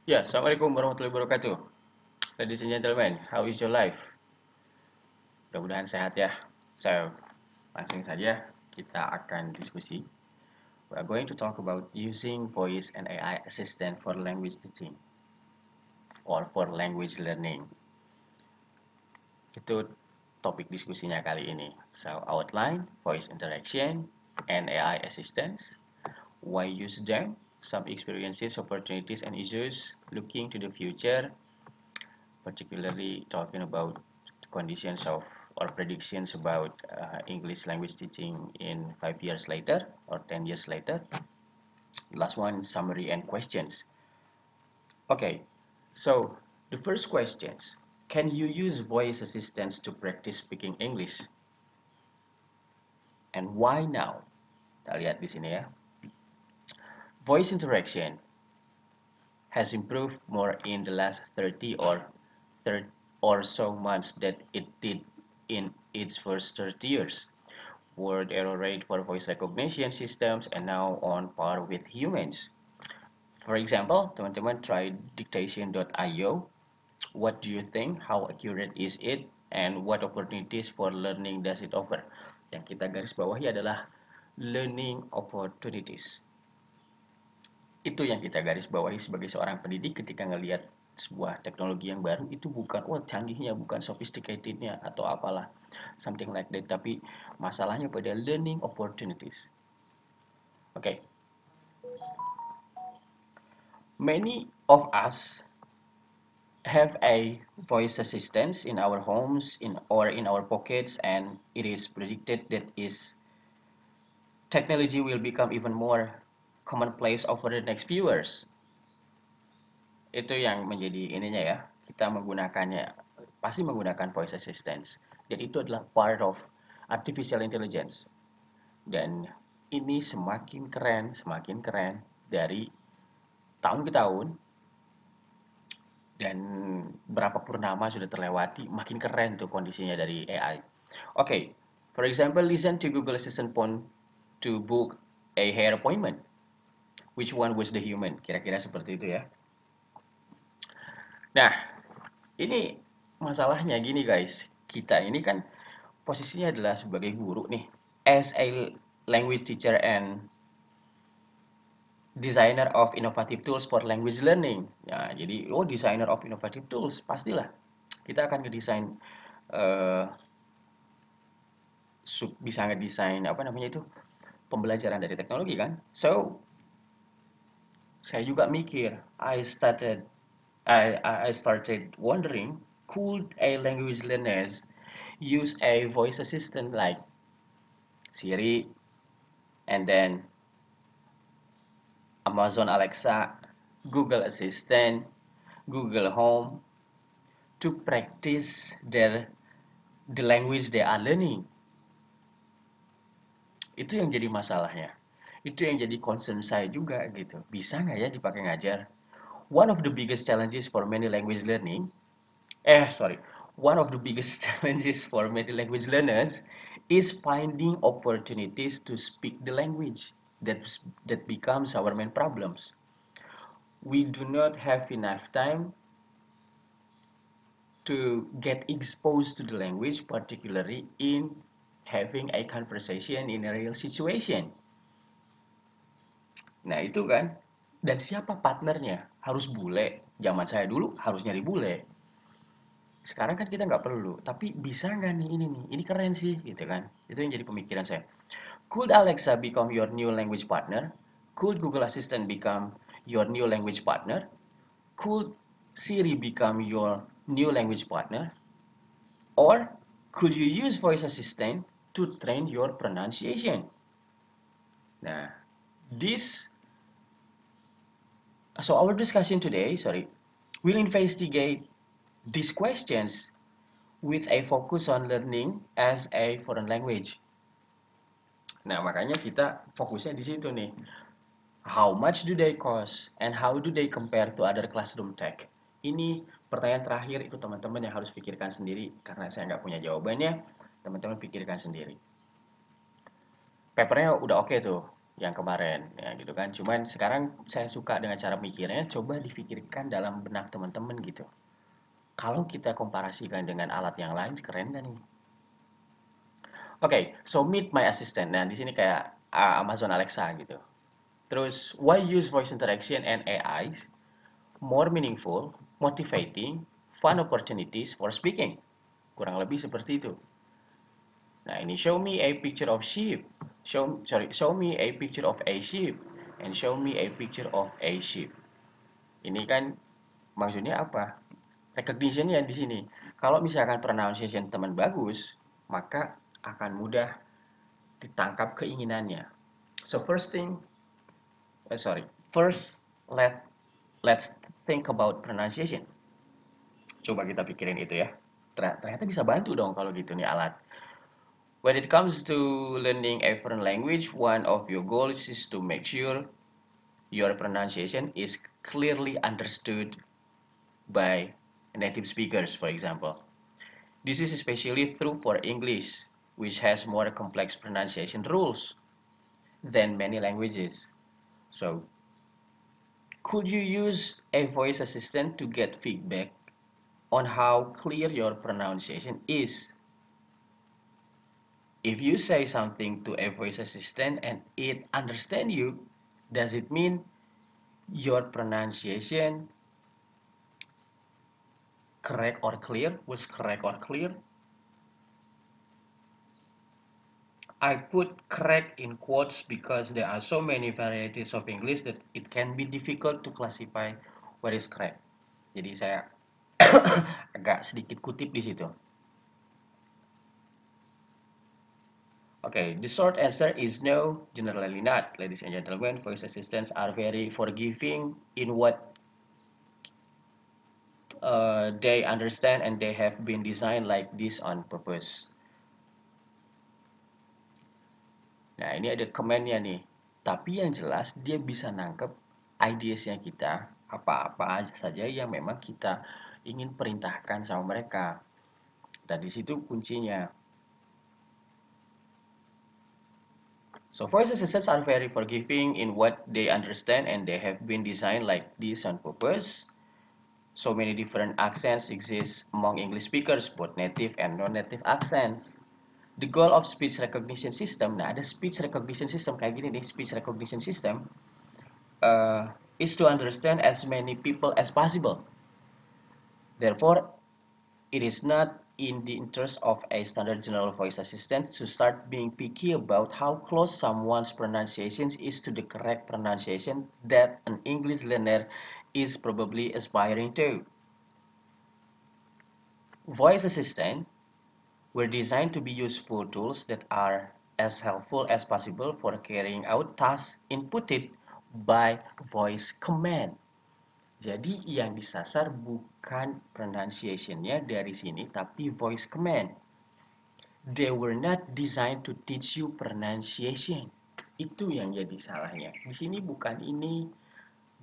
Ya, Assalamualaikum warahmatullahi wabarakatuh. Ladies and gentlemen, how is your life? Mudah-mudahan sehat ya. So, langsung saja kita akan diskusi. We are going to talk about using voice and AI assistant for language teaching or for language learning. Itu topik diskusinya kali ini. So, outline, voice interaction, and AI assistance. Why use them? Some experiences, opportunities, and issues. Looking to the future, particularly talking about conditions of or predictions about English language teaching in 5 years later or 10 years later. Last one, summary and questions. Okay, so the first questions. Can you use voice assistants to practice speaking English? And why now? Kita lihat di sini ya. Voice interaction has improved more in the last 30 or so months than it did in its first 30 years. Word error rate for voice recognition systems and now on par with humans. For example, teman-teman try dictation.io. What do you think? How accurate is it? And what opportunities for learning does it offer? Yang kita garis bawahi adalah learning opportunities. Itu yang kita garis bawahi sebagai seorang pendidik ketika ngelihat sebuah teknologi yang baru itu bukan canggihnya, bukan sophisticatednya atau apalah something like that, tapi masalahnya pada learning opportunities. Oke, okay. Many of us have a voice assistant in our homes or in our pockets, and it is predicted that is technology will become even more commonplace over the next few years. Itu yang menjadi ininya ya, kita menggunakannya pasti menggunakan voice assistance dan itu adalah part of artificial intelligence dan ini semakin keren dari tahun ke tahun dan berapa purnama sudah terlewati makin keren tuh kondisinya dari AI. Okay, for example, listen to Google Assistant phone to book a hair appointment. Which one was the human? Kira-kira seperti itu ya. Nah, ini masalahnya gini guys, kita ini kan posisinya adalah sebagai guru nih, as a language teacher and designer of innovative tools for language learning. Ya, jadi designer of innovative tools pastilah kita akan ngedesain uh, bisa ngedesain apa namanya itu pembelajaran dari teknologi kan. So saya juga mikir, I started wondering, could a language learners use a voice assistant like Siri and then Amazon Alexa, Google Assistant, Google Home to practice the language they are learning. Itu yang jadi masalahnya. Itu yang jadi concern saya juga gitu. Bisa nggak ya dipakai ngajar? One of the biggest challenges for many language learning, one of the biggest challenges for many language learners is finding opportunities to speak the language. That becomes our main problems. We do not have enough time to get exposed to the language, particularly in having a conversation in a real situation. Nah itu kan, dan siapa partnernya? Harus bule. Zaman saya dulu harus nyari bule. Sekarang kan kita nggak perlu, tapi bisa nggak nih ini nih? Ini keren sih, gitu kan? Itu yang jadi pemikiran saya. Could Alexa become your new language partner? Could Google Assistant become your new language partner? Could Siri become your new language partner? Or could you use voice assistant to train your pronunciation? Nah, this so our discussion today, will investigate these questions with a focus on learning as a foreign language. Nah, makanya kita fokusnya di situ nih. How much do they cost and how do they compare to other classroom tech? Ini pertanyaan terakhir itu teman-teman yang harus pikirkan sendiri karena saya nggak punya jawabannya. Teman-teman pikirkan sendiri. Papernya udah oke tuh. yang kemarin ya gitu kan. Cuman sekarang saya suka dengan cara mikirnya, coba dipikirkan dalam benak teman-teman gitu. Kalau kita komparasikan dengan alat yang lain, keren kan nih? Oke, so meet my assistant. Nah, di sini kayak Amazon Alexa gitu. Terus, why use voice interaction and AI more meaningful, motivating, fun opportunities for speaking? Kurang lebih seperti itu. Nah, ini show me a picture of sheep. Show me a picture of a sheep and show me a picture of a sheep. Ini kan maksudnya apa? Recognition-nya di sini. Kalau misalkan pronunciation teman bagus, maka akan mudah ditangkap keinginannya. So first let's think about pronunciation. Coba kita pikirin itu ya. Ternyata bisa bantu dong kalau gitu nih alat. When it comes to learning a foreign language, one of your goals is to make sure your pronunciation is clearly understood by native speakers, for example. This is especially true for English, which has more complex pronunciation rules than many languages. So, could you use a voice assistant to get feedback on how clear your pronunciation is? If you say something to a voice assistant and it understands you, does it mean your pronunciation correct or clear? Was correct or clear? I put correct in quotes because there are so many varieties of English that it can be difficult to classify what is correct. Jadi saya agak sedikit kutip di situ. Okay, the short answer is no, generally not. Ladies and gentlemen, voice assistants are very forgiving in what they understand and they have been designed like this on purpose. Nah, ini ada komennya nih. Tapi yang jelas dia bisa nangkep ideasnya kita, apa-apa aja saja yang memang kita ingin perintahkan sama mereka. Dan di situ kuncinya. So voice assistants are very forgiving in what they understand and they have been designed like this on purpose. So many different accents exist among English speakers, both native and non-native accents. The goal of speech recognition system, nah ada speech recognition system kayak gini nih, speech recognition system is to understand as many people as possible. Therefore, it is not in the interest of a standard general voice assistant to start being picky about how close someone's pronunciation is to the correct pronunciation that an English learner is probably aspiring to. Voice assistants were designed to be useful tools that are as helpful as possible for carrying out tasks inputted by voice command. Jadi yang disasar bukan pronunciation-nya dari sini, tapi voice command. They were not designed to teach you pronunciation. Itu yang jadi salahnya. Di sini bukan ini,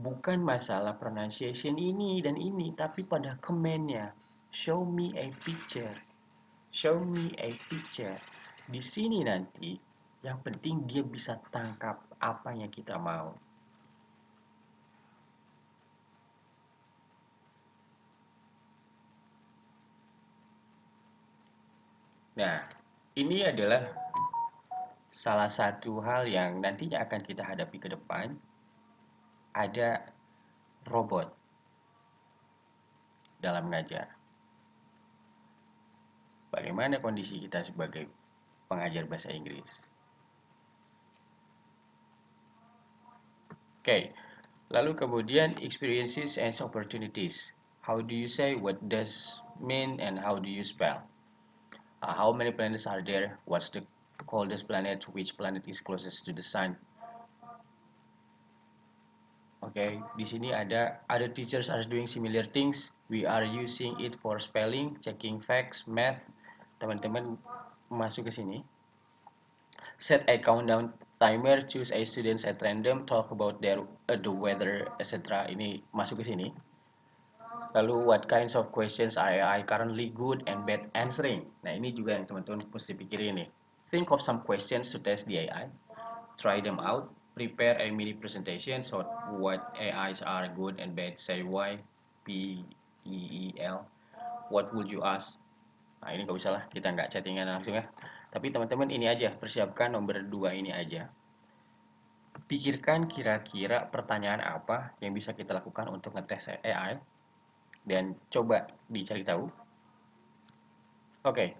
bukan masalah pronunciation ini dan ini, tapi pada command-nya. Show me a picture. Show me a picture. Di sini nanti, yang penting dia bisa tangkap apa yang kita mau. Nah, ini adalah salah satu hal yang nantinya akan kita hadapi ke depan. Ada robot dalam mengajar. Bagaimana kondisi kita sebagai pengajar bahasa Inggris? Oke, lalu kemudian experiences and opportunities. How do you say, what does mean, and how do you spell? How many planets are there? What's the coldest planet? Which planet is closest to the sun? Oke, di sini ada other teachers are doing similar things. We are using it for spelling, checking facts, math. Teman-teman masuk ke sini. Set a countdown timer, choose a students at random, talk about the weather, etc. Ini masuk ke sini. Lalu what kinds of questions are I currently good and bad answering? Nah, ini juga yang teman-teman mesti pikirin nih. Think of some questions to test the AI. Try them out. prepare a mini presentation so what AIs are good and bad, say why, PEEL, what would you ask. Nah ini nggak usah lah, kita nggak chattingan langsung ya. Tapi teman-teman ini aja, persiapkan nomor 2 ini aja. Pikirkan kira-kira pertanyaan apa yang bisa kita lakukan untuk ngetes AI dan coba dicari tahu. Oke.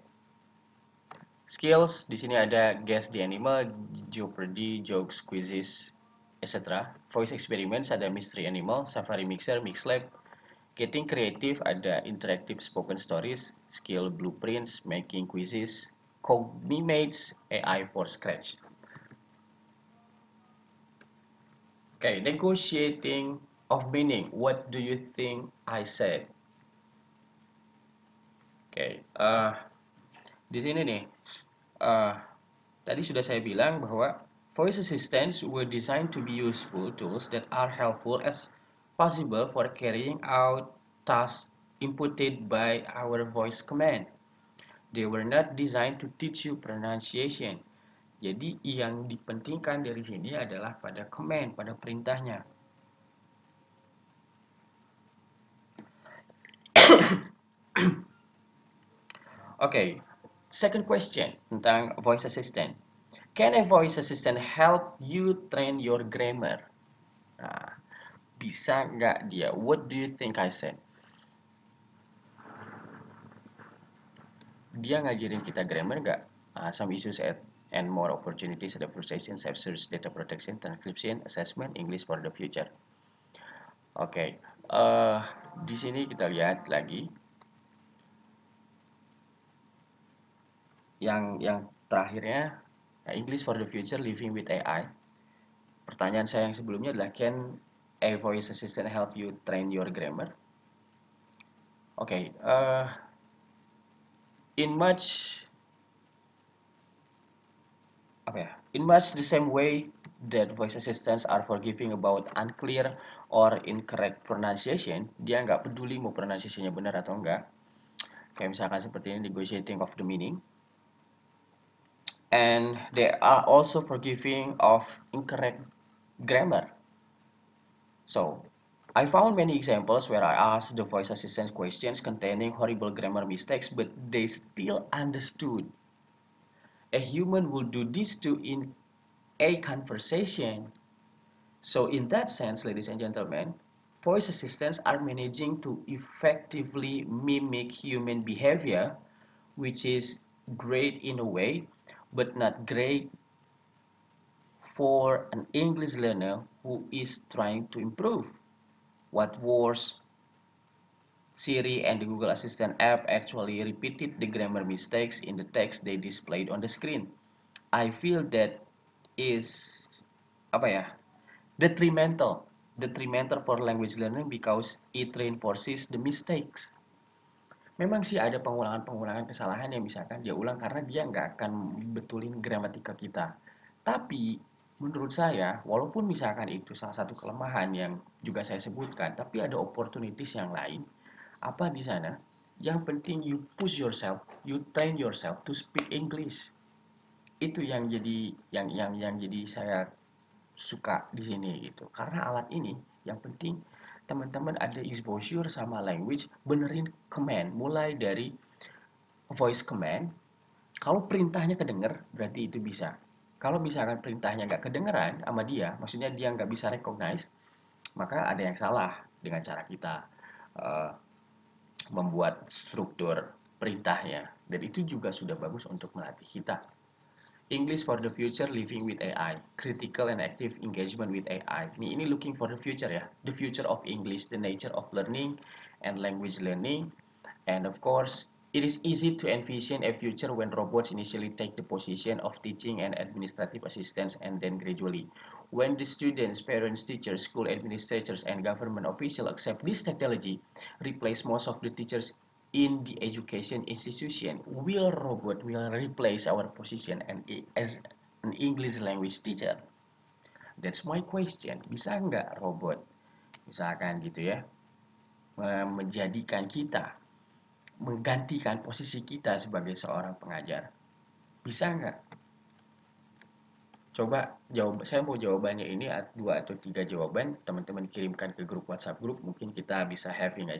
Skills di sini ada guess the animal, Jeopardy, jokes, quizzes, etc. Voice experiments ada mystery animal, safari mixer, mixlab. Getting creative ada interactive spoken stories, skill blueprints, making quizzes, Cognimates, AI for Scratch. Okay, negotiating of meaning. What do you think I said? Okay, di sini nih, uh, tadi sudah saya bilang bahwa voice assistants were designed to be useful tools that are helpful as possible for carrying out tasks inputted by our voice command. They were not designed to teach you pronunciation. Jadi yang dipentingkan dari sini adalah pada command, pada perintahnya. Okay, second question tentang voice assistant. Can a voice assistant help you train your grammar? Nah, bisa nggak dia? What do you think I said? Dia ngajarin kita grammar nggak? Some issues and more opportunities ada frustration, self-search, data protection, transcription, assessment, English for the future. Oke, di sini kita lihat lagi yang terakhirnya English for the future, living with AI. Pertanyaan saya yang sebelumnya adalah can a voice assistant help you train your grammar? Oke, in much in much the same way that voice assistants are forgiving about unclear or incorrect pronunciation, dia nggak peduli mau pronunciation-nya benar atau enggak. Kayak misalkan seperti ini, negotiating of the meaning. And they are also forgiving of incorrect grammar. So, I found many examples where I asked the voice assistant questions containing horrible grammar mistakes, but they still understood. A human would do this too in a conversation. So in that sense, ladies and gentlemen, voice assistants are managing to effectively mimic human behavior, which is great in a way, but not great for an English learner who is trying to improve. What worse, Siri and the Google Assistant app actually repeated the grammar mistakes in the text they displayed on the screen. I feel that is apa ya detrimental for language learning because it reinforces the mistakes. Memang sih ada pengulangan-pengulangan kesalahan yang misalkan dia ulang karena dia nggak akan betulin gramatika kita. Tapi menurut saya, walaupun misalkan itu salah satu kelemahan yang juga saya sebutkan, tapi ada opportunities yang lain. Apa di sana? Yang penting you push yourself, you train yourself to speak English. Itu yang jadi yang jadi saya suka di sini gitu. Karena alat ini yang penting teman-teman ada exposure sama language, benerin command mulai dari voice command. Kalau perintahnya kedenger berarti itu bisa. Kalau misalkan perintahnya nggak kedengeran sama dia, maksudnya dia nggak bisa recognize, maka ada yang salah dengan cara kita uh, membuat struktur perintahnya. Dan itu juga sudah bagus untuk melatih kita. English for the future, living with AI, critical and active engagement with AI. Ini looking for the future ya, the future of English, the nature of learning and language learning, and of course, it is easy to envision a future when robots initially take the position of teaching and administrative assistants and then gradually, when the students, parents, teachers, school administrators, and government officials accept this technology, replace most of the teachers in the education institution, will robot will replace our position and as an English language teacher? That's my question. Bisa nggak robot, misalkan gitu ya, menjadikan kita, menggantikan posisi kita sebagai seorang pengajar? Bisa nggak? Coba jawab, saya mau jawabannya ini 2 atau 3 jawaban, teman-teman kirimkan ke grup WhatsApp grup, mungkin kita bisa having a